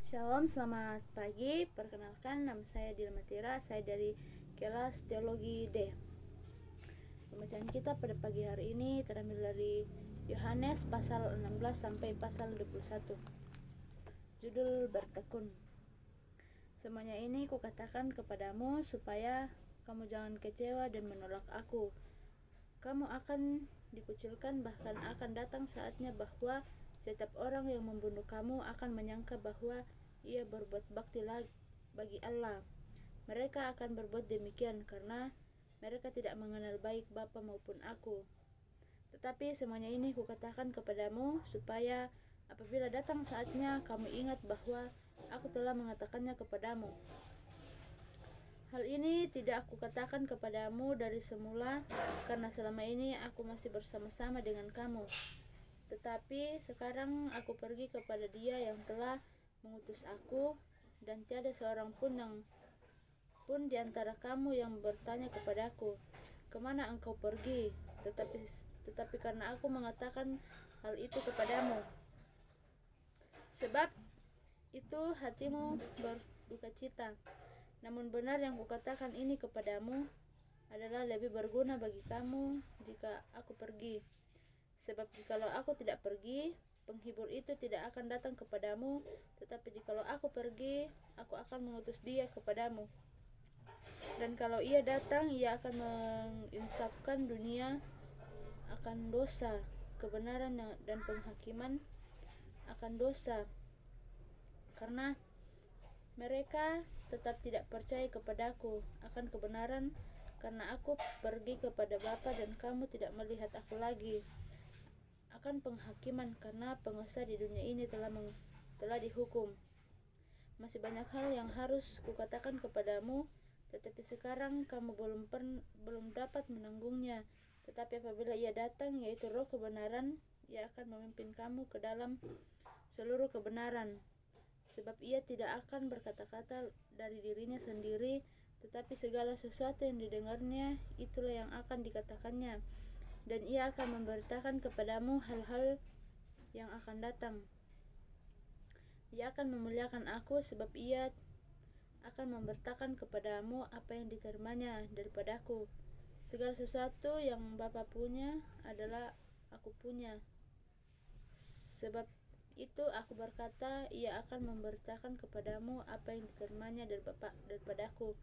Shalom, selamat pagi. Perkenalkan, nama saya Dilma Tira. Saya dari kelas Teologi D. Pembacaan kita pada pagi hari ini terambil dari Yohanes pasal 16 sampai pasal 21. Judul bertekun. Semuanya ini kukatakan kepadamu supaya kamu jangan kecewa dan menolak aku. Kamu akan dikucilkan, bahkan akan datang saatnya bahwa setiap orang yang membunuh kamu akan menyangka bahwa ia berbuat bakti bagi Allah. Mereka akan berbuat demikian karena mereka tidak mengenal baik Bapa maupun aku. Tetapi semuanya ini kukatakan kepadamu supaya apabila datang saatnya kamu ingat bahwa aku telah mengatakannya kepadamu. Hal ini tidak aku katakan kepadamu dari semula, karena selama ini aku masih bersama-sama dengan kamu. Tetapi sekarang aku pergi kepada Dia yang telah mengutus aku, dan tiada seorang pun di antara kamu yang bertanya kepadaku, "Kemana engkau pergi?" Tetapi karena aku mengatakan hal itu kepadamu, sebab itu hatimu berduka cita. Namun benar yang kukatakan ini kepadamu adalah lebih berguna bagi kamu jika aku pergi. Sebab jikalau aku tidak pergi, penghibur itu tidak akan datang kepadamu, tetapi jikalau aku pergi, aku akan mengutus Dia kepadamu. Dan kalau Ia datang, Ia akan menginsafkan dunia akan dosa, kebenaran dan penghakiman akan dosa, karena mereka tetap tidak percaya kepadaku akan kebenaran, karena aku pergi kepada Bapa dan kamu tidak melihat aku lagi, akan penghakiman, karena penguasa di dunia ini telah dihukum. Masih banyak hal yang harus kukatakan kepadamu, tetapi sekarang kamu belum dapat menanggungnya. Tetapi apabila Ia datang, yaitu Roh kebenaran, Ia akan memimpin kamu ke dalam seluruh kebenaran. Sebab Ia tidak akan berkata-kata dari dirinya sendiri, tetapi segala sesuatu yang didengarnya, itulah yang akan dikatakannya, dan Ia akan memberitakan kepadamu hal-hal yang akan datang. Ia akan memuliakan aku, sebab Ia akan memberitakan kepadamu apa yang diterimanya daripadaku. Segala sesuatu yang Bapa punya adalah aku punya. Sebab itu aku berkata, Ia akan memberitakan kepadamu apa yang diterimanya daripadaku.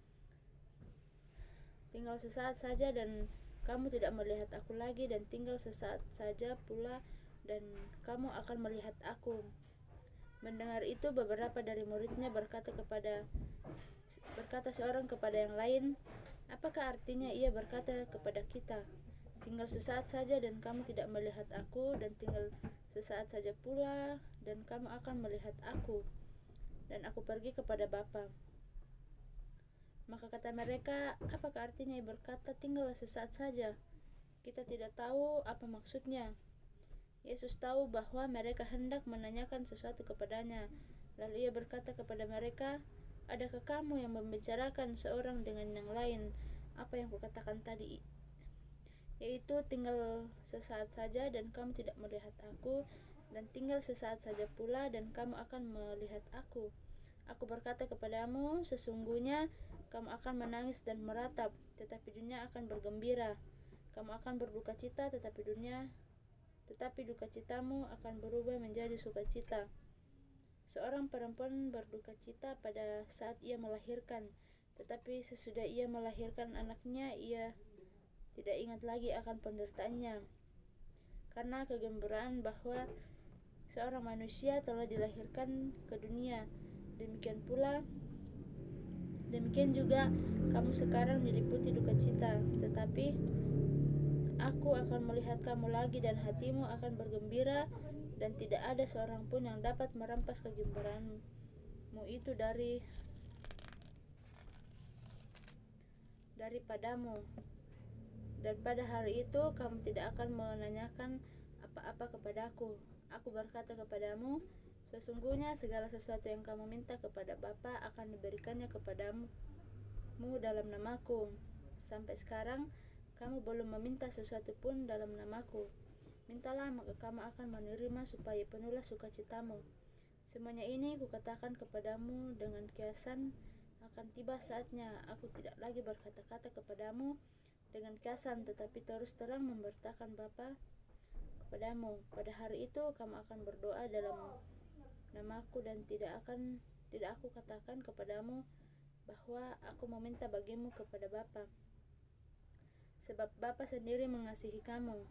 Tinggal sesaat saja dan kamu tidak melihat aku lagi, dan tinggal sesaat saja pula dan kamu akan melihat aku. Mendengar itu, beberapa dari muridnya berkata seorang kepada yang lain, "Apakah artinya Ia berkata kepada kita, tinggal sesaat saja dan kamu tidak melihat aku, dan tinggal sesaat saja pula dan kamu akan melihat aku, dan aku pergi kepada Bapa?" Maka kata mereka, "Apakah artinya Ia berkata tinggal sesaat saja? Kita tidak tahu apa maksudnya." Yesus tahu bahwa mereka hendak menanyakan sesuatu kepadanya. Lalu Ia berkata kepada mereka, "Adakah kamu yang membicarakan seorang dengan yang lain apa yang kukatakan tadi, yaitu tinggal sesaat saja dan kamu tidak melihat aku, dan tinggal sesaat saja pula dan kamu akan melihat aku? Aku berkata kepadamu, sesungguhnya kamu akan menangis dan meratap, tetapi dunia akan bergembira. Kamu akan berduka cita, tetapi duka citamu akan berubah menjadi sukacita." Seorang perempuan berduka cita pada saat ia melahirkan, tetapi sesudah ia melahirkan anaknya, ia tidak ingat lagi akan penderitaannya, karena kegembiraan bahwa seorang manusia telah dilahirkan ke dunia. Demikian juga kamu sekarang diliputi duka cita, tetapi aku akan melihat kamu lagi, dan hatimu akan bergembira, dan tidak ada seorang pun yang dapat merampas kegembiraanmu itu daripadamu. Dan pada hari itu kamu tidak akan menanyakan apa-apa kepadaku. Aku berkata kepadamu, sesungguhnya segala sesuatu yang kamu minta kepada Bapa akan diberikannya kepadamu dalam namaku. Sampai sekarang kamu belum meminta sesuatu pun dalam namaku. Mintalah, maka kamu akan menerima, supaya penuhlah sukacitamu. Semuanya ini kukatakan kepadamu dengan kiasan, akan tiba saatnya aku tidak lagi berkata-kata kepadamu dengan kiasan, tetapi terus terang memberitakan Bapa kepadamu. Pada hari itu kamu akan berdoa dalam namaku, dan tidak aku katakan kepadamu bahwa aku meminta bagimu kepada Bapa, sebab Bapa sendiri mengasihi kamu,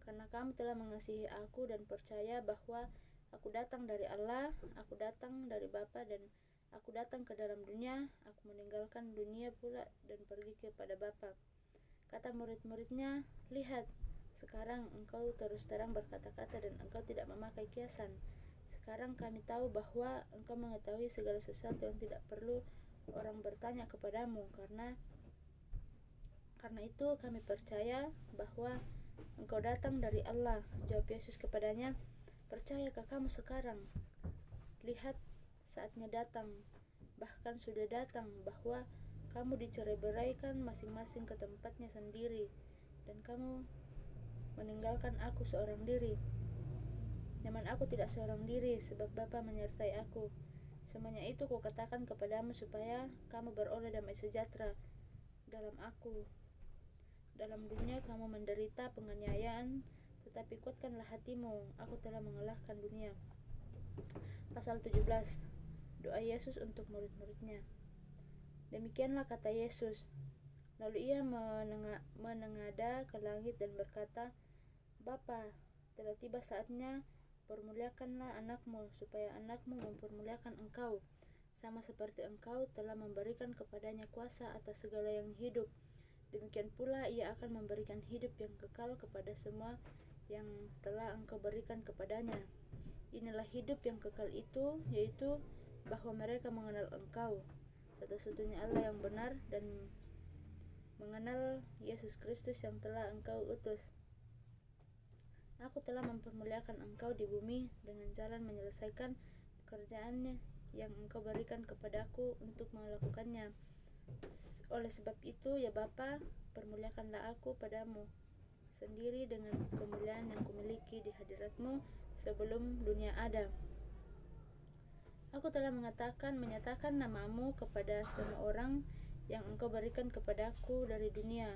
karena kamu telah mengasihi aku dan percaya bahwa aku datang dari Allah, aku datang dari Bapa, dan aku datang ke dalam dunia, aku meninggalkan dunia pula dan pergi kepada Bapa. Kata murid-muridnya, lihat, sekarang engkau terus terang berkata-kata dan engkau tidak memakai kiasan. Sekarang kami tahu bahwa engkau mengetahui segala sesuatu yang tidak perlu orang bertanya kepadamu, karena itu kami percaya bahwa engkau datang dari Allah. Jawab Yesus kepadanya, percayakah kamu sekarang? Lihat, saatnya datang, bahkan sudah datang, bahwa kamu dicerai-beraikan masing-masing ke tempatnya sendiri, dan kamu meninggalkan aku seorang diri. Namun aku tidak seorang diri, sebab Bapa menyertai aku. Semuanya itu kukatakan kepadamu supaya kamu beroleh damai sejahtera dalam aku. Dalam dunia kamu menderita penganiayaan, tetapi kuatkanlah hatimu, aku telah mengalahkan dunia. Pasal 17. Doa Yesus untuk murid-muridnya. Demikianlah kata Yesus. Lalu ia menengadah ke langit dan berkata, Bapa, telah tiba saatnya, permuliakanlah anakmu, supaya anakmu mempermuliakan engkau, sama seperti engkau telah memberikan kepadanya kuasa atas segala yang hidup. Demikian pula ia akan memberikan hidup yang kekal kepada semua yang telah engkau berikan kepadanya. Inilah hidup yang kekal itu, yaitu bahwa mereka mengenal engkau, satu-satunya Allah yang benar, dan mengenal Yesus Kristus yang telah engkau utus. Aku telah mempermuliakan engkau di bumi dengan jalan menyelesaikan pekerjaannya yang engkau berikan kepadaku untuk melakukannya. Oleh sebab itu, ya Bapa, permuliakanlah aku padamu sendiri dengan kemuliaan yang kumiliki di hadiratmu sebelum dunia ada. Aku telah menyatakan namamu kepada semua orang yang engkau berikan kepadaku dari dunia.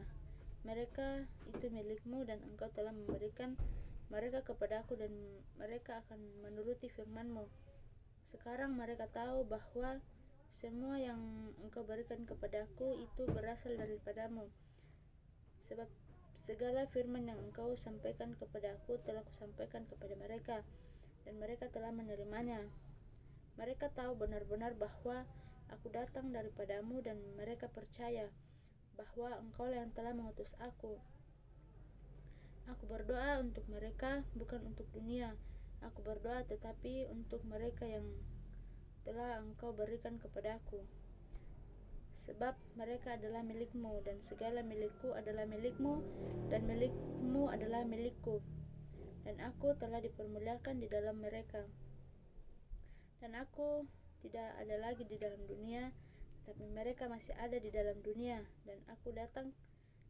Mereka itu milikmu, dan engkau telah memberikan mereka kepadaku, dan mereka akan menuruti firman-Mu. Sekarang mereka tahu bahwa semua yang engkau berikan kepadaku itu berasal daripadamu, sebab segala firman yang engkau sampaikan kepadaku telah kusampaikan kepada mereka, dan mereka telah menerimanya. Mereka tahu benar-benar bahwa aku datang daripadamu, dan mereka percaya bahwa engkau yang telah mengutus aku. Aku berdoa untuk mereka, bukan untuk dunia. Aku berdoa tetapi untuk mereka yang telah engkau berikan kepadaku, sebab mereka adalah milikmu, dan segala milikku adalah milikmu, dan milikmu adalah milikku, dan aku telah dipermuliakan di dalam mereka. Dan aku tidak ada lagi di dalam dunia, tetapi mereka masih ada di dalam dunia, dan aku datang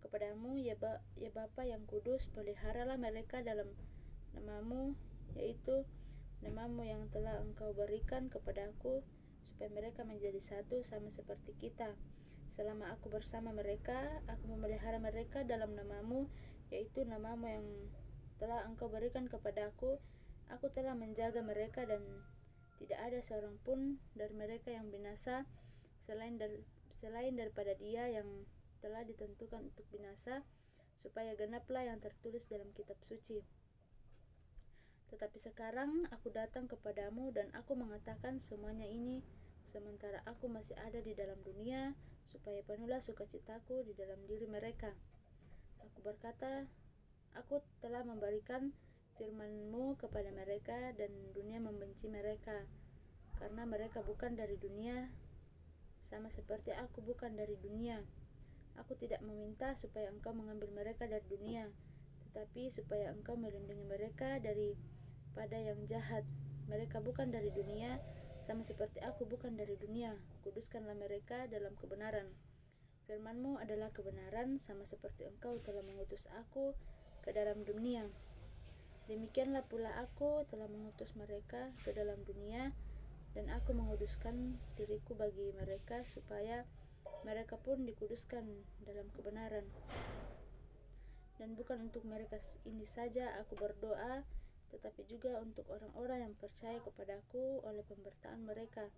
kepadamu, ya Bapa yang kudus, peliharalah mereka dalam namamu, yaitu namamu yang telah engkau berikan kepadaku, supaya mereka menjadi satu sama seperti kita. Selama aku bersama mereka, aku memelihara mereka dalam namamu, yaitu namamu yang telah engkau berikan kepadaku. Aku telah menjaga mereka, dan tidak ada seorang pun dari mereka yang binasa selain daripada dia yang telah ditentukan untuk binasa, supaya genaplah yang tertulis dalam kitab suci. Tetapi sekarang aku datang kepadamu, dan aku mengatakan semuanya ini sementara aku masih ada di dalam dunia, supaya penuhlah sukacitaku di dalam diri mereka. Aku berkata, aku telah memberikan firman-Mu kepada mereka, dan dunia membenci mereka, karena mereka bukan dari dunia, sama seperti aku bukan dari dunia. Aku tidak meminta supaya engkau mengambil mereka dari dunia, tetapi supaya engkau melindungi mereka daripada yang jahat. Mereka bukan dari dunia, sama seperti aku bukan dari dunia. Kuduskanlah mereka dalam kebenaran. Firman-Mu adalah kebenaran, sama seperti engkau telah mengutus aku ke dalam dunia. Demikianlah pula aku telah mengutus mereka ke dalam dunia, dan aku menguduskan diriku bagi mereka supaya mereka pun dikuduskan dalam kebenaran. Dan bukan untuk mereka ini saja aku berdoa, tetapi juga untuk orang-orang yang percaya kepadaku oleh pemberitaan mereka,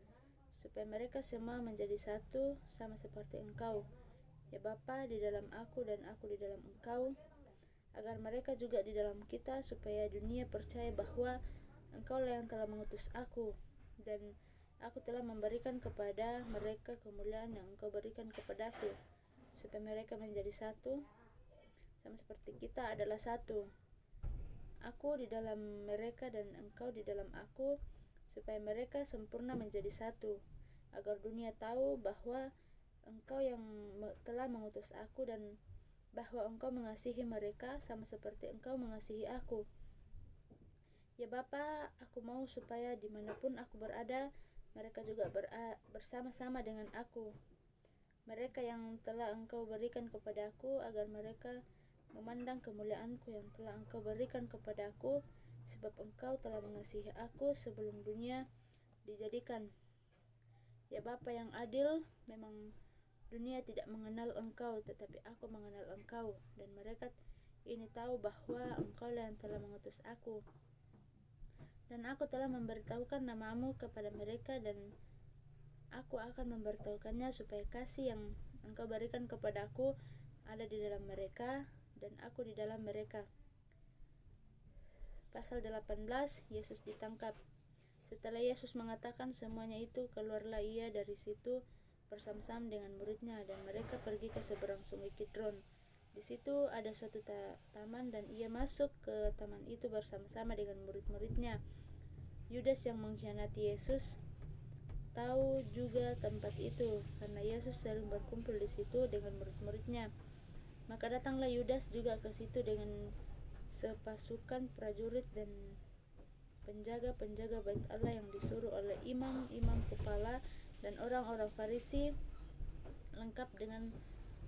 supaya mereka semua menjadi satu, sama seperti Engkau, ya Bapa, di dalam aku dan aku di dalam Engkau, agar mereka juga di dalam kita, supaya dunia percaya bahwa Engkaulah yang telah mengutus aku, dan aku telah memberikan kepada mereka kemuliaan yang Engkau berikan kepadaku, supaya mereka menjadi satu, sama seperti kita adalah satu. Aku di dalam mereka dan Engkau di dalam aku, supaya mereka sempurna menjadi satu, agar dunia tahu bahwa Engkau yang telah mengutus aku, dan bahwa Engkau mengasihi mereka sama seperti Engkau mengasihi aku. Ya Bapa, aku mau supaya dimanapun aku berada, mereka juga bersama-sama dengan aku, mereka yang telah Engkau berikan kepadaku, agar mereka memandang kemuliaanku yang telah Engkau berikan kepadaku, sebab Engkau telah mengasihi aku sebelum dunia dijadikan. Ya Bapa yang adil, memang dunia tidak mengenal Engkau, tetapi aku mengenal Engkau, dan mereka ini tahu bahwa Engkaulah yang telah mengutus aku. Dan aku telah memberitahukan namamu kepada mereka, dan aku akan memberitahukannya supaya kasih yang Engkau berikan kepadaku ada di dalam mereka, dan aku di dalam mereka. Pasal 18, Yesus ditangkap. Setelah Yesus mengatakan semuanya itu, keluarlah ia dari situ bersama-sama dengan muridnya, dan mereka pergi ke seberang sungai Kidron. Di situ ada suatu taman, dan ia masuk ke taman itu bersama-sama dengan murid-muridnya. Yudas yang mengkhianati Yesus tahu juga tempat itu, karena Yesus sering berkumpul di situ dengan murid-muridnya. Maka datanglah Yudas juga ke situ dengan sepasukan prajurit dan penjaga-penjaga bait Allah yang disuruh oleh imam-imam kepala dan orang-orang Farisi, lengkap dengan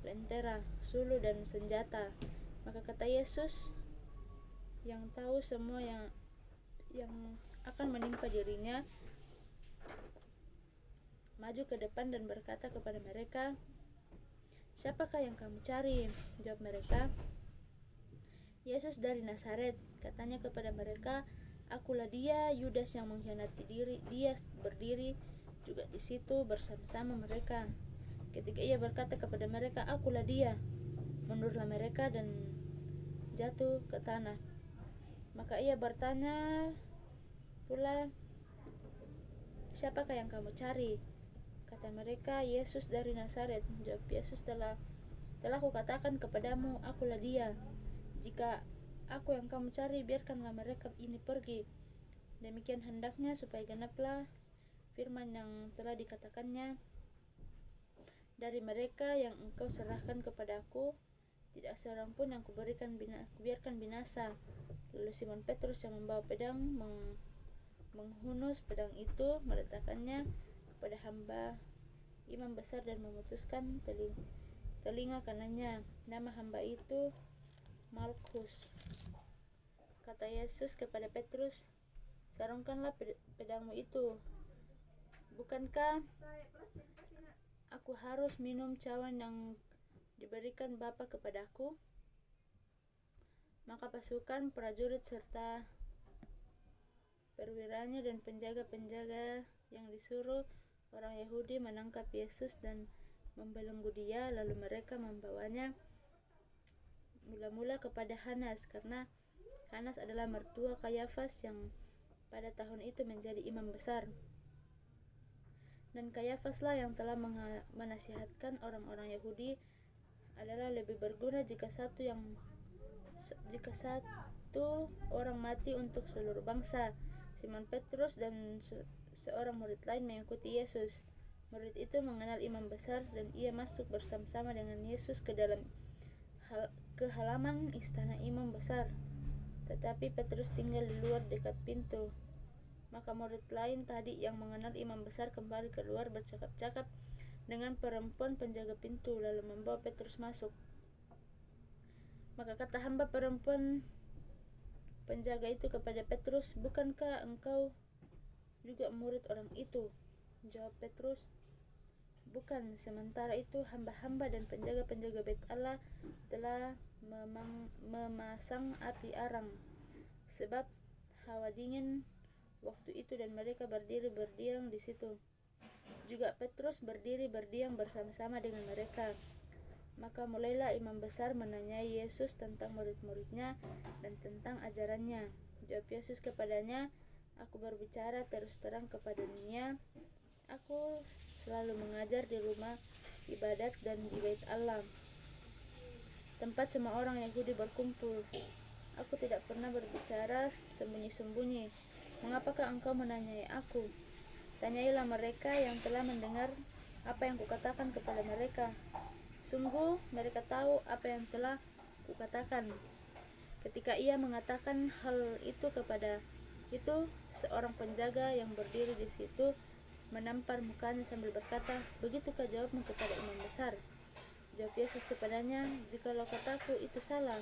lentera, sulu dan senjata. Maka kata Yesus yang tahu semua yang akan menimpa dirinya, maju ke depan dan berkata kepada mereka, "Siapakah yang kamu cari?" Jawab mereka, "Yesus dari Nazaret." Katanya kepada mereka, "Akulah dia." Yudas yang mengkhianati dia berdiri juga di situ bersama-sama mereka. Ketika ia berkata kepada mereka, "Akulah dia," mundurlah mereka dan jatuh ke tanah. Maka ia bertanya pula, "Siapakah yang kamu cari?" Kata mereka, "Yesus dari Nazaret." Jawab Yesus, telah kukatakan kepadamu, akulah dia. Jika aku yang kamu cari, biarkanlah mereka ini pergi. Demikian hendaknya supaya genaplah firman yang telah dikatakannya, "Dari mereka yang engkau serahkan kepadaku, tidak seorang pun yang kubiarkan binasa." Lalu Simon Petrus yang membawa pedang menghunus pedang itu, meletakkannya kepada hamba imam besar dan memutuskan telinga kanannya. Nama hamba itu Malkus. Kata Yesus kepada Petrus, "Sarungkanlah pedangmu itu. Bukankah aku harus minum cawan yang diberikan Bapa kepadaku?" Maka pasukan prajurit serta perwiranya dan penjaga-penjaga yang disuruh orang Yahudi menangkap Yesus dan membelenggu dia. Lalu mereka membawanya mula-mula kepada Hanas, karena Hanas adalah mertua Kayafas yang pada tahun itu menjadi imam besar. Dan Kayafaslah yang telah menasihatkan orang-orang Yahudi adalah lebih berguna jika satu orang mati untuk seluruh bangsa. Simon Petrus dan seorang murid lain mengikuti Yesus. Murid itu mengenal imam besar, dan ia masuk bersama-sama dengan Yesus ke halaman istana imam besar. Tetapi Petrus tinggal di luar dekat pintu. Maka murid lain tadi yang mengenal imam besar kembali keluar bercakap-cakap dengan perempuan penjaga pintu, lalu membawa Petrus masuk. Maka kata hamba perempuan penjaga itu kepada Petrus, "Bukankah engkau juga murid orang itu?" Jawab Petrus, "Bukan." Sementara itu hamba-hamba dan penjaga-penjaga bait Allah telah memasang api arang, sebab hawa dingin waktu itu, dan mereka berdiri berdiam di situ. Juga Petrus berdiri berdiam bersama-sama dengan mereka. Maka mulailah imam besar menanyai Yesus tentang murid-muridnya dan tentang ajarannya. Jawab Yesus kepadanya, "Aku berbicara terus terang kepada dunia. Aku selalu mengajar di rumah ibadat dan di bait Allah, tempat semua orang Yahudi berkumpul. Aku tidak pernah berbicara sembunyi-sembunyi. Mengapakah engkau menanyai aku? Tanyailah mereka yang telah mendengar apa yang kukatakan kepada mereka. Sungguh mereka tahu apa yang telah kukatakan." Ketika ia mengatakan hal itu seorang penjaga yang berdiri di situ menampar mukanya sambil berkata, "Begitukah jawabmu kepada imam besar?" Jawab Yesus kepadanya, "Jikalau kataku itu salah,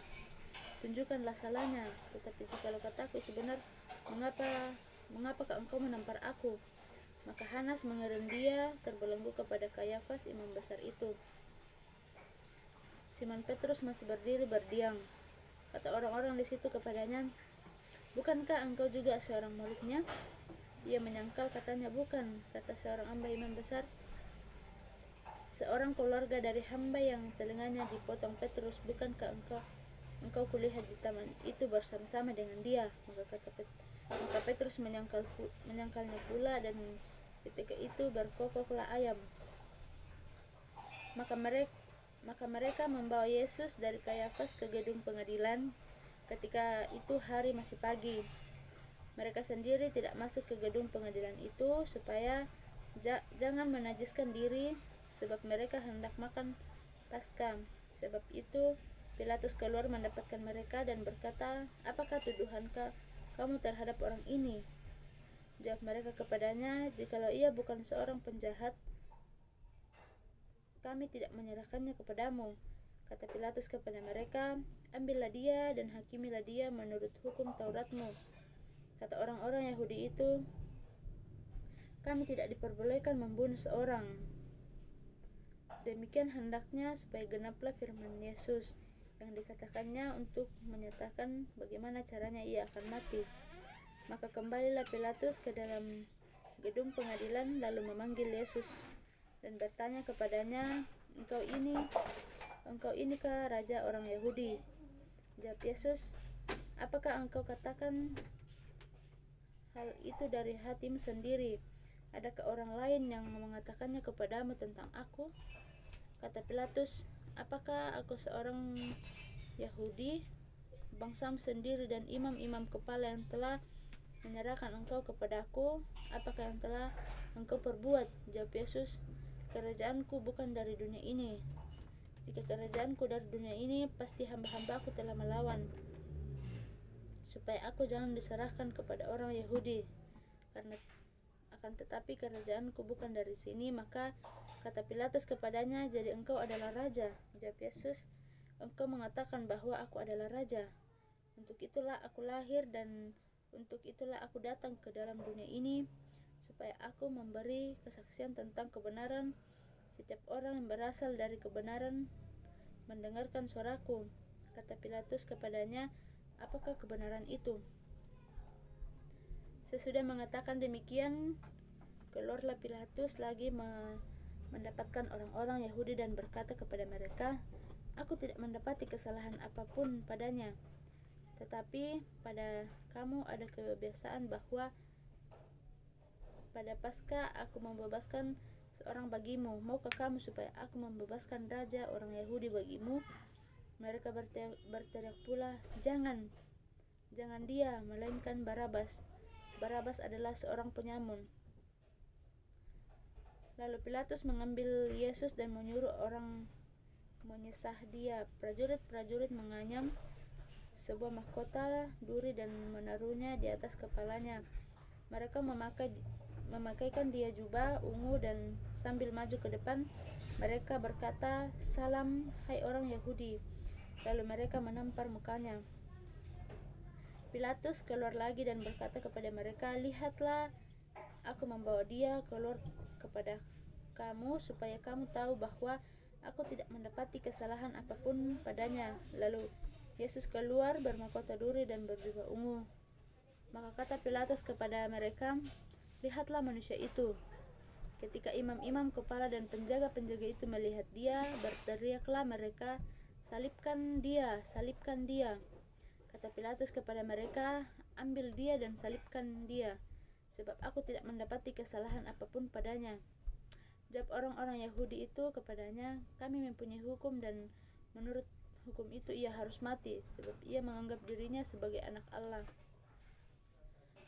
tunjukkanlah salahnya. Tetapi jikalau kataku itu benar, mengapakah engkau menampar aku?" Maka Hanas mengirim dia terbelenggu kepada Kayafas, imam besar itu. Simon Petrus masih berdiri berdiam. Kata orang-orang di situ kepadanya, "Bukankah engkau juga seorang muridnya?" Ia menyangkal, katanya, "Bukan." Kata seorang hamba imam besar, seorang keluarga dari hamba yang telinganya dipotong Petrus, "Bukankah engkau kulihat di taman itu bersama-sama dengan dia?" Maka Petrus menyangkalnya pula, dan ketika itu berkokoklah ayam. Maka mereka membawa Yesus dari Kayafas ke gedung pengadilan. Ketika itu hari masih pagi. Mereka sendiri tidak masuk ke gedung pengadilan itu supaya jangan menajiskan diri, sebab mereka hendak makan Paskah. Sebab itu Pilatus keluar mendapatkan mereka dan berkata, "Apakah tuduhan kamu terhadap orang ini?" Jawab mereka kepadanya, "Jikalau ia bukan seorang penjahat, kami tidak menyerahkannya kepadamu." Kata Pilatus kepada mereka, "Ambillah dia dan hakimilah dia menurut hukum Tauratmu." Kata orang-orang Yahudi itu, "Kami tidak diperbolehkan membunuh seorang. Demikian hendaknya supaya genaplah firman Yesus yang dikatakannya untuk menyatakan bagaimana caranya ia akan mati." Maka kembalilah Pilatus ke dalam gedung pengadilan, lalu memanggil Yesus dan bertanya kepadanya, Engkau inikah raja orang Yahudi?" Jawab Yesus, "Apakah engkau katakan hal itu dari hatimu sendiri? Adakah orang lain yang mengatakannya kepadamu tentang aku?" Kata Pilatus, "Apakah aku seorang Yahudi? Bangsamu sendiri dan imam-imam kepala yang telah menyerahkan engkau kepadaku. Apakah yang telah engkau perbuat?" Jawab Yesus, "Kerajaanku bukan dari dunia ini. Jika kerajaanku dari dunia ini, pasti hamba-hambaku telah melawan, supaya aku jangan diserahkan kepada orang Yahudi. Akan tetapi kerajaanku bukan dari sini." Maka kata Pilatus kepadanya, "Jadi engkau adalah raja?" Jawab Yesus, "Engkau mengatakan bahwa aku adalah raja. Untuk itulah aku lahir dan untuk itulah aku datang ke dalam dunia ini, supaya aku memberi kesaksian tentang kebenaran. Setiap orang yang berasal dari kebenaran mendengarkan suaraku." Kata Pilatus kepadanya, "Apakah kebenaran itu?" Sesudah mengatakan demikian, keluarlah Pilatus lagi mendapatkan orang-orang Yahudi dan berkata kepada mereka, "Aku tidak mendapati kesalahan apapun padanya. Tetapi pada kamu ada kebiasaan bahwa pada Paskah aku membebaskan seorang bagimu. Maukah kamu supaya aku membebaskan raja orang Yahudi bagimu?" Mereka berteriak pula, "Jangan dia, melainkan Barabas. Barabas adalah seorang penyamun." Lalu Pilatus mengambil Yesus dan menyuruh orang menyesah dia. Prajurit-prajurit menganyam sebuah mahkota duri dan menaruhnya di atas kepalanya. Mereka memakaikan dia jubah ungu, dan sambil maju ke depan mereka berkata, "Salam, hai orang Yahudi." Lalu mereka menampar mukanya. Pilatus keluar lagi dan berkata kepada mereka, "Lihatlah, aku membawa dia keluar kepada kamu supaya kamu tahu bahwa aku tidak mendapati kesalahan apapun padanya." Lalu Yesus keluar bermahkota duri dan berjubah ungu. Maka kata Pilatus kepada mereka, "Lihatlah manusia itu." Ketika imam-imam kepala dan penjaga-penjaga itu melihat dia, berteriaklah mereka, "Salibkan dia, salibkan dia." Kata Pilatus kepada mereka, "Ambil dia dan salibkan dia, sebab aku tidak mendapati kesalahan apapun padanya." Jawab orang-orang Yahudi itu kepadanya, "Kami mempunyai hukum dan menurut hukum itu ia harus mati, sebab ia menganggap dirinya sebagai anak Allah."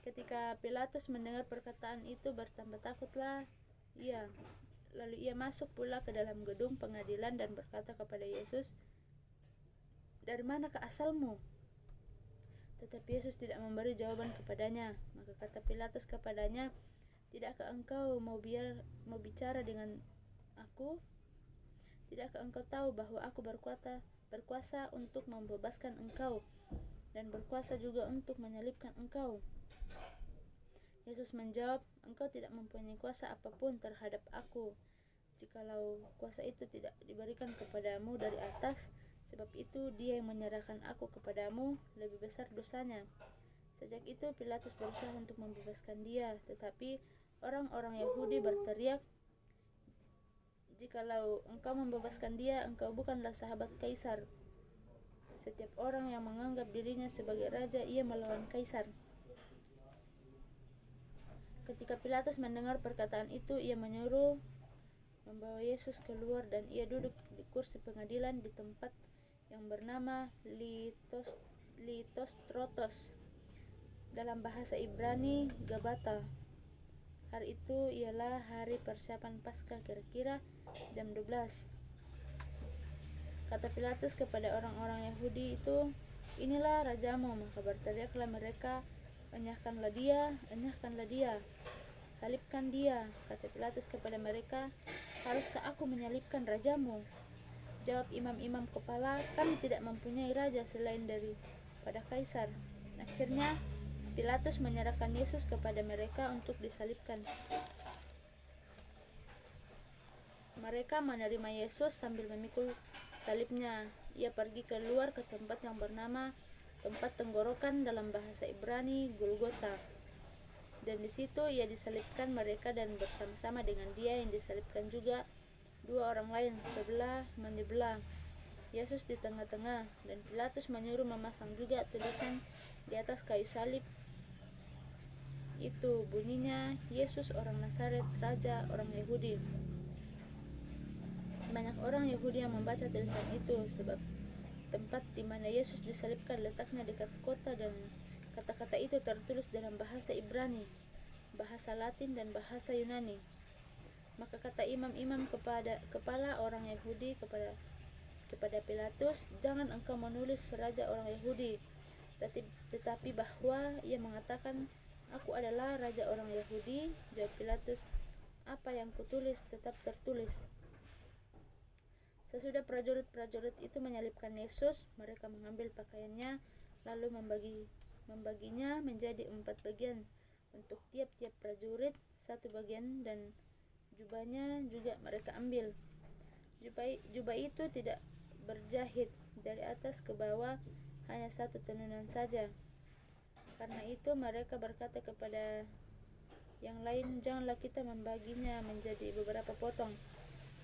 Ketika Pilatus mendengar perkataan itu, bertambah takutlah ia. Lalu ia masuk pula ke dalam gedung pengadilan dan berkata kepada Yesus, "Dari manakah asalmu?" Tetapi Yesus tidak memberi jawaban kepadanya. Maka kata Pilatus kepadanya, "Tidakkah engkau mau bicara dengan aku? Tidakkah engkau tahu bahwa aku berkuasa untuk membebaskan engkau dan berkuasa juga untuk menyalibkan engkau?" Yesus menjawab, "Engkau tidak mempunyai kuasa apapun terhadap aku, jikalau kuasa itu tidak diberikan kepadamu dari atas. Sebab itu dia yang menyerahkan aku kepadamu lebih besar dosanya." Sejak itu Pilatus berusaha untuk membebaskan dia, tetapi orang-orang Yahudi berteriak, "Jikalau engkau membebaskan dia, engkau bukanlah sahabat Kaisar. Setiap orang yang menganggap dirinya sebagai raja, ia melawan Kaisar." Ketika Pilatus mendengar perkataan itu, ia menyuruh membawa Yesus keluar dan ia duduk di kursi pengadilan di tempat yang bernama Litostrotos, dalam bahasa Ibrani Gabata. Hari itu ialah hari persiapan Paskah, kira-kira jam 12. Kata Pilatus kepada orang-orang Yahudi itu, "Inilah rajamu." Maka berteriaklah mereka, "Enyahkanlah dia, enyahkanlah dia, salibkan dia." Kata Pilatus kepada mereka, "Haruskah aku menyalibkan rajamu?" Jawab imam-imam kepala, "Kami tidak mempunyai raja selain daripada Kaisar." Akhirnya Pilatus menyerahkan Yesus kepada mereka untuk disalibkan. Mereka menerima Yesus sambil memikul salibnya. Ia pergi keluar ke tempat yang bernama tempat tenggorokan, dalam bahasa Ibrani Golgota. Dan di situ ia disalibkan mereka, dan bersama-sama dengan dia yang disalibkan juga dua orang lain, sebelah menyebelah, Yesus di tengah-tengah. Dan Pilatus menyuruh memasang juga tulisan di atas kayu salib itu, bunyinya, "Yesus orang Nazaret, Raja orang Yahudi." Banyak orang Yahudi yang membaca tulisan itu, sebab tempat di mana Yesus disalibkan letaknya dekat kota, dan kata-kata itu tertulis dalam bahasa Ibrani, bahasa Latin, dan bahasa Yunani. Maka kata imam-imam kepala orang Yahudi kepada Pilatus, "Jangan engkau menulis Raja orang Yahudi, tetapi bahwa ia mengatakan, 'Aku adalah Raja orang Yahudi.'" Jawab Pilatus, "Apa yang kutulis tetap tertulis." Sesudah prajurit-prajurit itu menyalibkan Yesus, mereka mengambil pakaiannya, lalu membaginya menjadi 4 bagian untuk tiap-tiap prajurit, 1 bagian, dan jubahnya juga mereka ambil. Jubah itu tidak berjahit, dari atas ke bawah hanya 1 tenunan saja. Karena itu mereka berkata kepada yang lain, "Janganlah kita membaginya menjadi beberapa potong,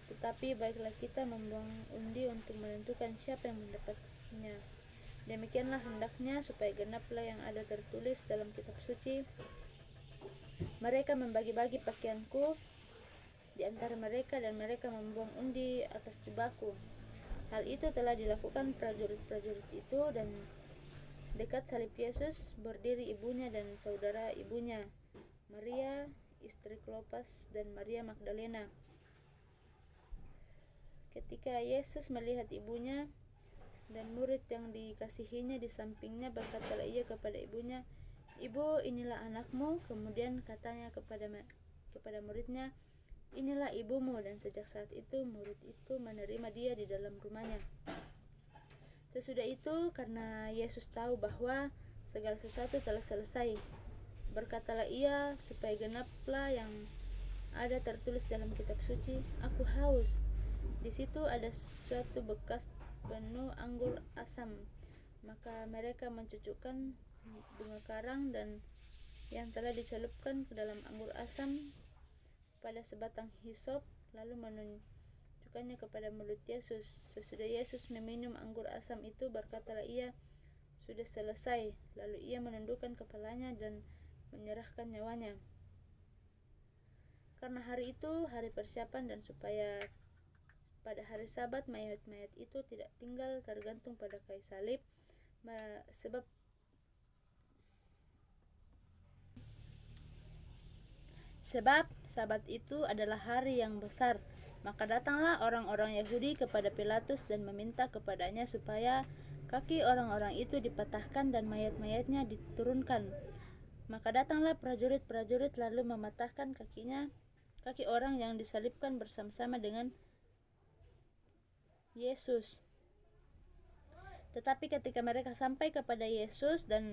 tetapi baiklah kita membuang undi untuk menentukan siapa yang mendapatnya. Demikianlah hendaknya, supaya genaplah yang ada tertulis dalam kitab suci, 'Mereka membagi-bagi pakaianku di antara mereka, dan mereka membuang undi atas jubahku.'" Hal itu telah dilakukan prajurit-prajurit itu, dan dekat salib Yesus berdiri ibunya dan saudara ibunya, Maria istri Klopas dan Maria Magdalena. Ketika Yesus melihat ibunya dan murid yang dikasihinya di sampingnya, berkatalah ia kepada ibunya, "Ibu, inilah anakmu." Kemudian katanya kepada muridnya, "Inilah ibumu." Dan sejak saat itu murid itu menerima dia di dalam rumahnya. Sesudah itu, karena Yesus tahu bahwa segala sesuatu telah selesai. Berkatalah ia, supaya genaplah yang ada tertulis dalam kitab suci, aku haus. Di situ ada suatu bekas penuh anggur asam. Maka mereka mencucukkan bunga karang dan yang telah dicelupkan ke dalam anggur asam pada sebatang hisop, lalu menunjukkannya kepada mulut Yesus. Sesudah Yesus meminum anggur asam itu, berkatalah ia, sudah selesai. Lalu ia menundukkan kepalanya dan menyerahkan nyawanya. Karena hari itu hari persiapan, dan supaya pada hari Sabat mayat-mayat itu tidak tinggal tergantung pada kayu salib, sebab Sabat itu adalah hari yang besar. Maka datanglah orang-orang Yahudi kepada Pilatus dan meminta kepadanya supaya kaki orang-orang itu dipatahkan dan mayat-mayatnya diturunkan. Maka datanglah prajurit-prajurit lalu mematahkan kaki orang yang disalibkan bersama-sama dengan Yesus. Tetapi ketika mereka sampai kepada Yesus dan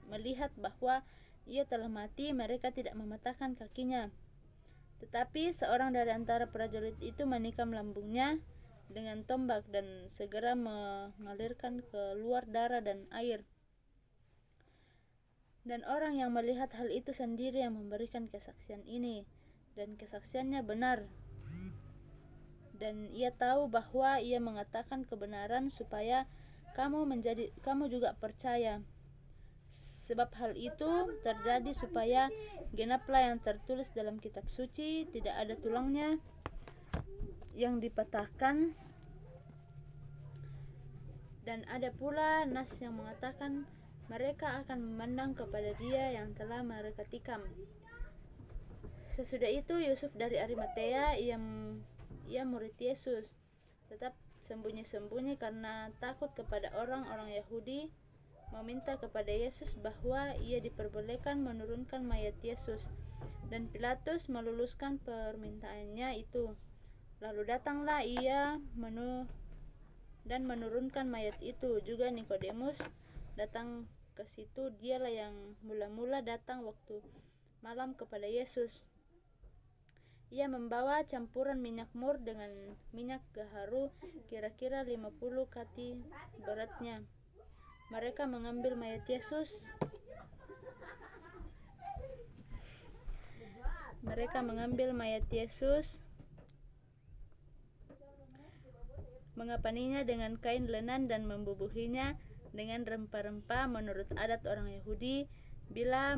melihat bahwa ia telah mati, mereka tidak mematahkan kakinya. Tetapi seorang dari antara prajurit itu menikam lambungnya dengan tombak dan segera mengalirkan keluar darah dan air. Dan orang yang melihat hal itu sendiri yang memberikan kesaksian ini, dan kesaksiannya benar. Dan ia tahu bahwa ia mengatakan kebenaran supaya kamu juga percaya. Sebab hal itu terjadi supaya genaplah yang tertulis dalam kitab suci, tidak ada tulangnya yang dipatahkan. Dan ada pula nas yang mengatakan mereka akan memandang kepada dia yang telah mereka tikam. Sesudah itu Yusuf dari Arimatea, ia murid Yesus, tetap sembunyi-sembunyi karena takut kepada orang-orang Yahudi, meminta kepada Yesus bahwa ia diperbolehkan menurunkan mayat Yesus. Dan Pilatus meluluskan permintaannya itu. Lalu datanglah ia dan menurunkan mayat itu. Juga Nikodemus datang ke situ. Dialah yang mula-mula datang waktu malam kepada Yesus. Ia membawa campuran minyak mur dengan minyak gaharu, kira-kira 50 kati beratnya. Mereka mengambil mayat Yesus. Mengapaninya dengan kain lenan dan membubuhinya dengan rempah-rempah menurut adat orang Yahudi. Bila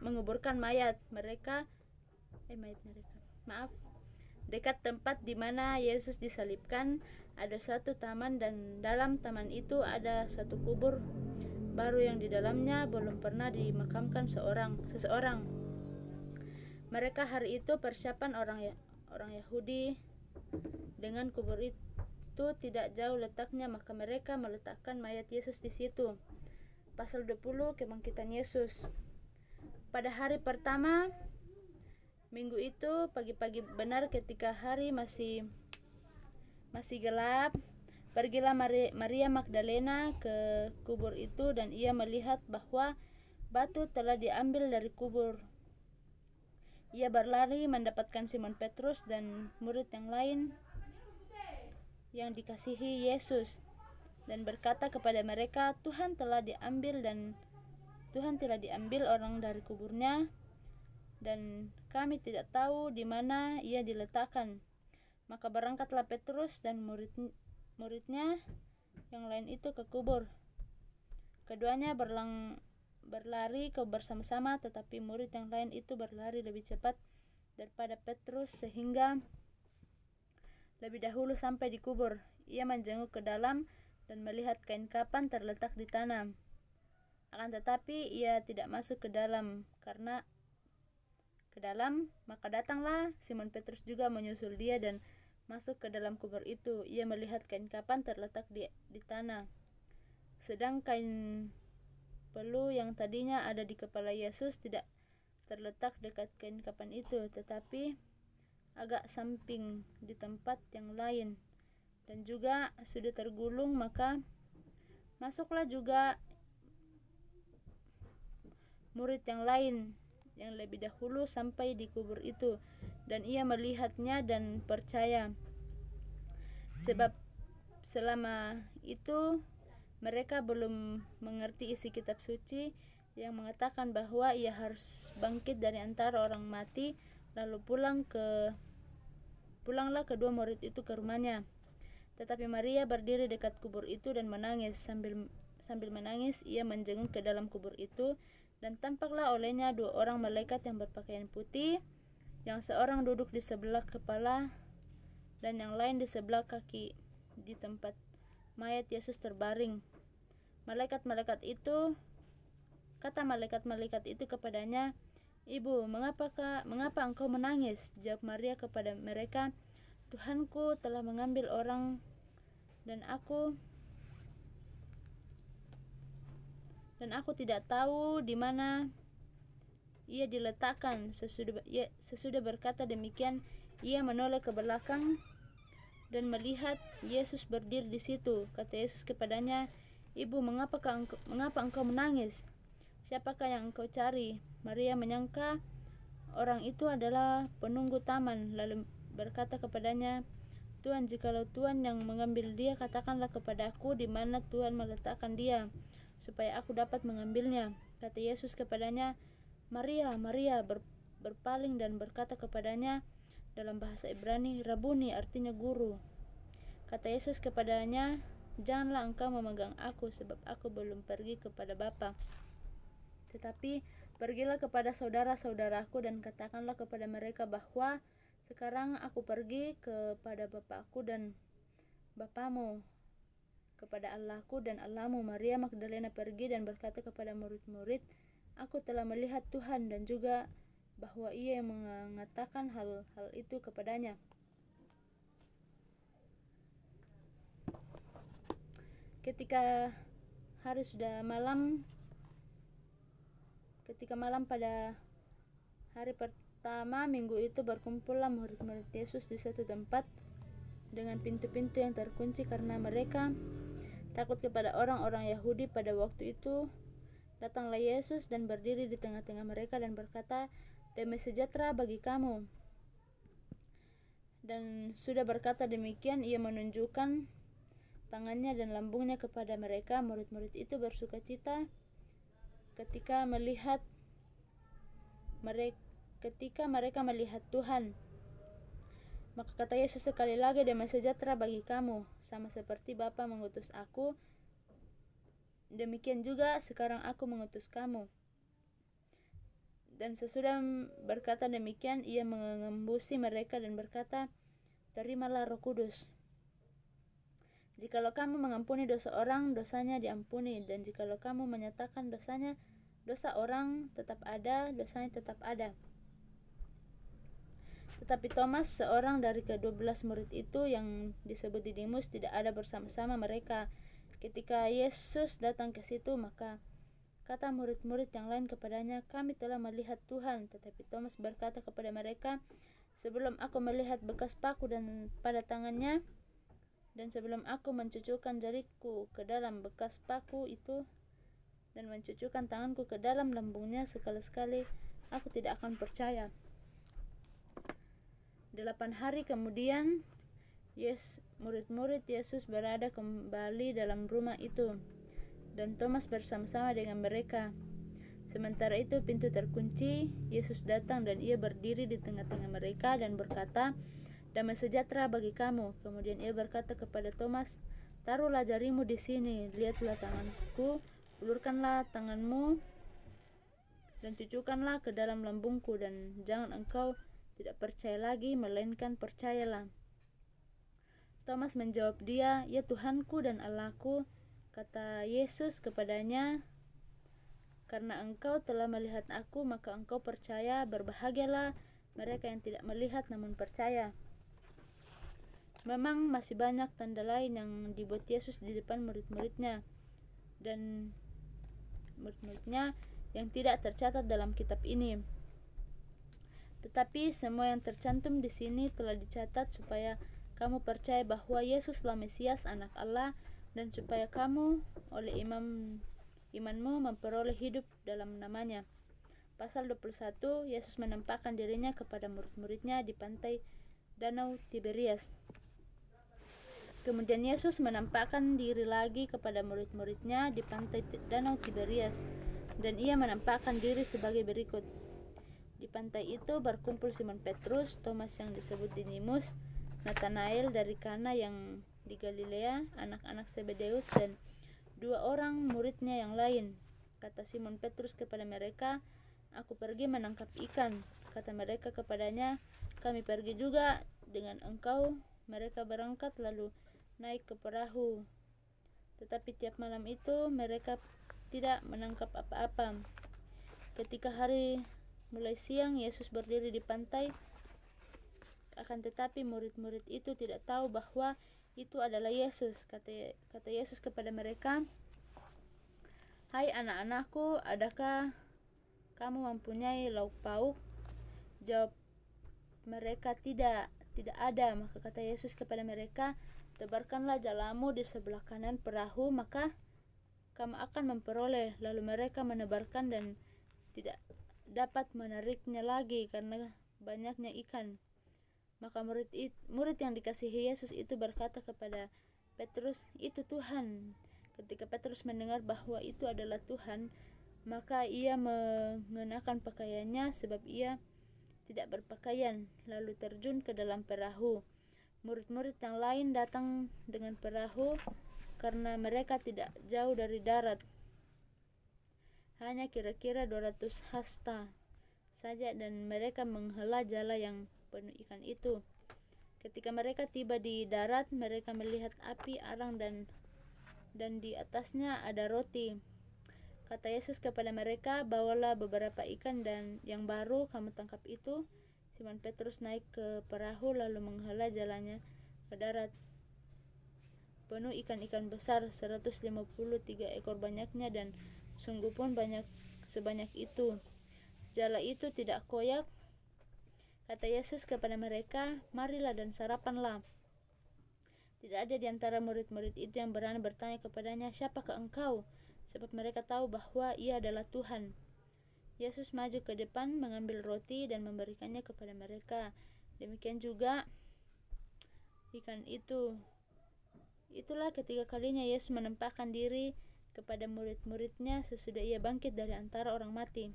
menguburkan mayat mereka, dekat tempat di mana Yesus disalibkan ada suatu taman, dan dalam taman itu ada suatu kubur baru yang di dalamnya belum pernah dimakamkan seseorang. Mereka hari itu persiapan orang Yahudi dengan kubur itu tidak jauh letaknya, maka mereka meletakkan mayat Yesus di situ. Pasal 20, kebangkitan Yesus. Pada hari pertama minggu itu, pagi-pagi benar ketika hari masih gelap, pergilah Maria Magdalena ke kubur itu, dan ia melihat bahwa batu telah diambil dari kubur. Ia berlari mendapatkan Simon Petrus dan murid yang lain yang dikasihi Yesus, dan berkata kepada mereka, Tuhan telah diambil orang dari kuburnya, dan kami tidak tahu di mana ia diletakkan. Maka berangkatlah Petrus dan muridnya yang lain itu ke kubur. Keduanya berlari bersama-sama, tetapi murid yang lain itu berlari lebih cepat daripada Petrus sehingga lebih dahulu sampai di kubur. Ia menjenguk ke dalam dan melihat kain kapan terletak di tanah. Akan tetapi ia tidak masuk ke dalam, maka datanglah Simon Petrus juga menyusul dia dan masuk ke dalam kubur itu. Ia melihat kain kapan terletak di tanah, sedang kain pelu yang tadinya ada di kepala Yesus tidak terletak dekat kain kapan itu, tetapi agak samping di tempat yang lain, dan juga sudah tergulung. Maka Masuklah juga murid yang lain yang lebih dahulu sampai di kubur itu, dan ia melihatnya dan percaya. Sebab selama itu mereka belum mengerti isi kitab suci yang mengatakan bahwa ia harus bangkit dari antara orang mati. Lalu pulanglah kedua murid itu ke rumahnya. Tetapi Maria berdiri dekat kubur itu dan menangis. Sambil menangis ia menjenguk ke dalam kubur itu, dan tampaklah olehnya dua orang malaikat yang berpakaian putih, yang seorang duduk di sebelah kepala dan yang lain di sebelah kaki di tempat mayat Yesus terbaring. Kata malaikat-malaikat itu kepadanya, "Ibu, mengapa engkau menangis?" Jawab Maria kepada mereka, "Tuhanku telah mengambil orang dan aku tidak tahu di mana ia diletakkan." Sesudah berkata demikian, ia menoleh ke belakang dan melihat Yesus berdiri di situ. Kata Yesus kepadanya, "Ibu, mengapa engkau menangis? Siapakah yang engkau cari?" Maria menyangka orang itu adalah penunggu taman, lalu berkata kepadanya, "Tuhan, jikalau Tuhan yang mengambil dia, katakanlah kepadaku di mana Tuhan meletakkan dia, supaya aku dapat mengambilnya." Kata Yesus kepadanya, "Maria, Maria." Berpaling dan berkata kepadanya dalam bahasa Ibrani, "Rabuni," artinya guru. Kata Yesus kepadanya, "Janganlah engkau memegang aku, sebab aku belum pergi kepada Bapa. Tetapi pergilah kepada saudara-saudaraku dan katakanlah kepada mereka bahwa sekarang aku pergi kepada Bapakku dan Bapamu, kepada Allahku dan Allahmu." Maria Magdalena pergi dan berkata kepada murid-murid, "Aku telah melihat Tuhan," dan juga bahwa ia yang mengatakan hal-hal itu kepadanya. Ketika malam pada hari pertama minggu itu, berkumpullah murid-murid Yesus di suatu tempat dengan pintu-pintu yang terkunci karena mereka takut kepada orang-orang Yahudi. Pada waktu itu datanglah Yesus dan berdiri di tengah-tengah mereka dan berkata, "Damai sejahtera bagi kamu." Dan sudah berkata demikian, ia menunjukkan tangannya dan lambungnya kepada mereka. Murid-murid itu bersukacita ketika mereka melihat Tuhan. Maka kata Yesus sekali lagi, "Damai sejahtera bagi kamu. Sama seperti Bapa mengutus aku, demikian juga sekarang aku mengutus kamu." Dan sesudah berkata demikian, ia mengembusi mereka dan berkata, "Terimalah Roh Kudus. Jikalau kamu mengampuni dosa orang, dosanya diampuni, dan jikalau kamu menyatakan dosa orang tetap ada, dosanya tetap ada." Tetapi Thomas, seorang dari ke-12 murid itu yang disebut Didimus, tidak ada bersama-sama mereka ketika Yesus datang ke situ. Maka kata murid-murid yang lain kepadanya, "Kami telah melihat Tuhan." Tetapi Thomas berkata kepada mereka, "Sebelum aku melihat bekas paku dan pada tangannya, dan sebelum aku mencucukkan jariku ke dalam bekas paku itu dan mencucukkan tanganku ke dalam lambungnya, sekali-sekali aku tidak akan percaya." 8 hari kemudian, murid-murid Yesus berada kembali dalam rumah itu, dan Thomas bersama-sama dengan mereka. Sementara itu pintu terkunci. Yesus datang dan ia berdiri di tengah-tengah mereka dan berkata, "Damai sejahtera bagi kamu." Kemudian ia berkata kepada Thomas, "Taruhlah jarimu di sini, lihatlah tanganku, ulurkanlah tanganmu dan cucukkanlah ke dalam lambungku, dan jangan engkau tidak percaya lagi, melainkan percayalah." Thomas menjawab dia, "Ya Tuhanku dan Allahku." Kata Yesus kepadanya, "Karena engkau telah melihat aku, maka engkau percaya. Berbahagialah mereka yang tidak melihat namun percaya." Memang masih banyak tanda lain yang dibuat Yesus di depan murid-muridnya dan murid-muridnya yang tidak tercatat dalam kitab ini. Tetapi semua yang tercantum di sini telah dicatat supaya kamu percaya bahwa Yesuslah Mesias, Anak Allah, dan supaya kamu oleh imanmu memperoleh hidup dalam namanya. Pasal 21, Yesus menampakkan dirinya kepada murid-muridnya di pantai Danau Tiberias. Kemudian Yesus menampakkan diri lagi kepada murid-muridnya di pantai Danau Tiberias, dan ia menampakkan diri sebagai berikut. Di pantai itu berkumpul Simon Petrus, Thomas yang disebut Didimus, Nathanael dari Kana yang di Galilea, anak-anak Zebedeus, dan 2 orang muridnya yang lain. Kata Simon Petrus kepada mereka, "Aku pergi menangkap ikan." Kata mereka kepadanya, "Kami pergi juga dengan engkau." Mereka berangkat lalu naik ke perahu. Tetapi tiap malam itu mereka tidak menangkap apa-apa. Ketika hari mulai siang, Yesus berdiri di pantai. Akan tetapi murid-murid itu tidak tahu bahwa itu adalah Yesus. Kata Yesus kepada mereka, "Hai anak-anakku, adakah kamu mempunyai lauk pauk?" Jawab mereka, tidak ada. Maka kata Yesus kepada mereka, "Tebarkanlah jalamu di sebelah kanan perahu, maka kamu akan memperoleh." Lalu mereka menebarkan dan tidak dapat menariknya lagi karena banyaknya ikan. Maka murid yang dikasihi Yesus itu berkata kepada Petrus, "Itu Tuhan." Ketika Petrus mendengar bahwa itu adalah Tuhan, maka ia mengenakan pakaiannya sebab ia tidak berpakaian, lalu terjun ke dalam perahu. Murid-murid yang lain datang dengan perahu karena mereka tidak jauh dari darat, hanya kira-kira 200 hasta saja, dan mereka menghela jala yang penuh ikan itu. Ketika mereka tiba di darat, mereka melihat api arang dan di atasnya ada roti. Kata Yesus kepada mereka, "Bawalah beberapa ikan dan yang baru kamu tangkap itu." Simon Petrus naik ke perahu lalu menghela jalannya ke darat, penuh ikan-ikan besar, 153 ekor banyaknya, dan sungguh pun sebanyak itu. Jala itu tidak koyak. Kata Yesus kepada mereka, "Marilah dan sarapanlah." Tidak ada di antara murid-murid itu yang berani bertanya kepadanya, "Siapakah engkau?" Sebab mereka tahu bahwa ia adalah Tuhan. Yesus maju ke depan, mengambil roti dan memberikannya kepada mereka. Demikian juga ikan itu. Itulah ketiga kalinya Yesus menampakkan diri kepada murid-muridnya sesudah ia bangkit dari antara orang mati.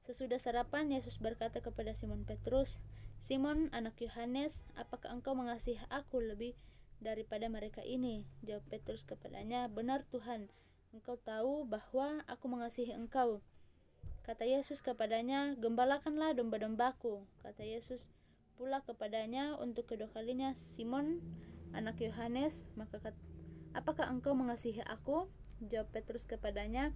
Sesudah sarapan, Yesus berkata kepada Simon Petrus, "Simon, anak Yohanes, apakah engkau mengasihi aku lebih daripada mereka ini?" Jawab Petrus kepadanya, "Benar Tuhan, engkau tahu bahwa aku mengasihi engkau." Kata Yesus kepadanya, "Gembalakanlah domba-dombaku." Kata Yesus pula kepadanya untuk kedua kalinya, "Simon, anak Yohanes, apakah engkau mengasihi aku?" Jawab Petrus kepadanya,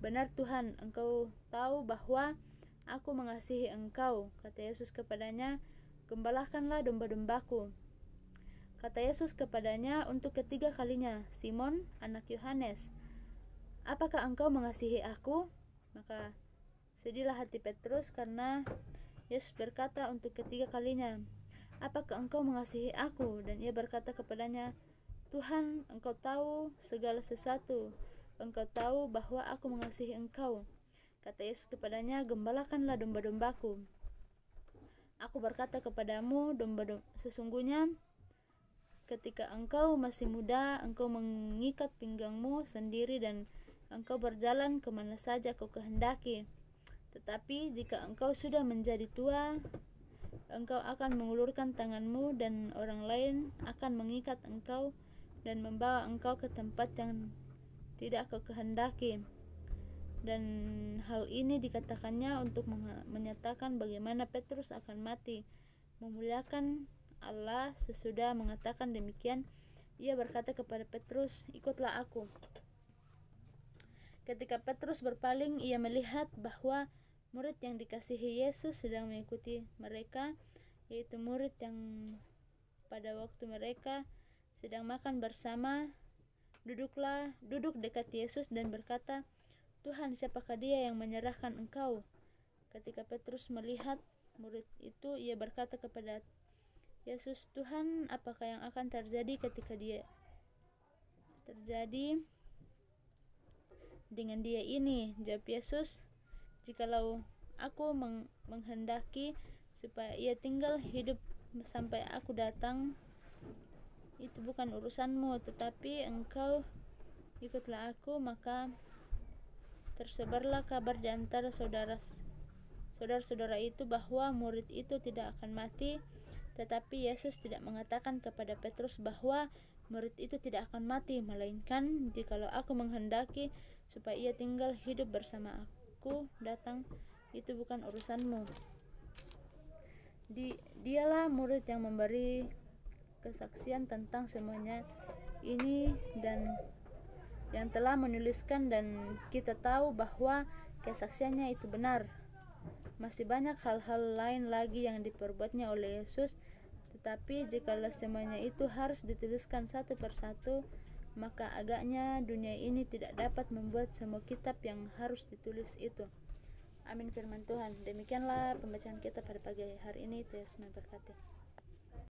"Benar Tuhan, engkau tahu bahwa aku mengasihi engkau." Kata Yesus kepadanya, "Gembalakanlah domba-dombaku." Kata Yesus kepadanya untuk ketiga kalinya, "Simon, anak Yohanes, apakah engkau mengasihi aku?" Maka sedihlah hati Petrus karena Yesus berkata untuk ketiga kalinya, "Apakah engkau mengasihi aku?" Dan ia berkata kepadanya, "Tuhan, engkau tahu segala sesuatu. Engkau tahu bahwa aku mengasihi engkau." Kata Yesus kepadanya, "Gembalakanlah domba-dombaku. Aku berkata kepadamu, sesungguhnya ketika engkau masih muda, engkau mengikat pinggangmu sendiri dan engkau berjalan kemana saja kau kehendaki. Tetapi jika engkau sudah menjadi tua, engkau akan mengulurkan tanganmu dan orang lain akan mengikat engkau dan membawa engkau ke tempat yang tidak kau kehendaki." Dan hal ini dikatakannya untuk menyatakan bagaimana Petrus akan mati memuliakan Allah. Sesudah mengatakan demikian, ia berkata kepada Petrus, "Ikutlah aku." Ketika Petrus berpaling, ia melihat bahwa murid yang dikasihi Yesus sedang mengikuti mereka, yaitu murid yang pada waktu mereka sedang makan bersama duduk dekat Yesus dan berkata, "Tuhan, siapakah dia yang menyerahkan engkau?" Ketika Petrus melihat murid itu, ia berkata kepada Yesus, "Tuhan, apakah yang akan terjadi ketika dia terjadi dengan dia ini?" Jawab Yesus, "Jikalau aku menghendaki supaya ia tinggal hidup sampai aku datang, itu bukan urusanmu. Tetapi engkau ikutlah aku." Maka tersebarlah kabar di antara saudara-saudara itu bahwa murid itu tidak akan mati. Tetapi Yesus tidak mengatakan kepada Petrus bahwa murid itu tidak akan mati, melainkan, "Jikalau aku menghendaki supaya ia tinggal hidup bersama aku datang, itu bukan urusanmu." Dialah murid yang memberi kesaksian tentang semuanya ini dan yang telah menuliskan, dan kita tahu bahwa kesaksiannya itu benar. Masih banyak hal-hal lain lagi yang diperbuatnya oleh Yesus, tetapi jikalau semuanya itu harus dituliskan satu persatu, maka agaknya dunia ini tidak dapat membuat semua kitab yang harus ditulis itu. Amin firman Tuhan. Demikianlah pembacaan kita pada pagi hari ini. Yesus memberkati.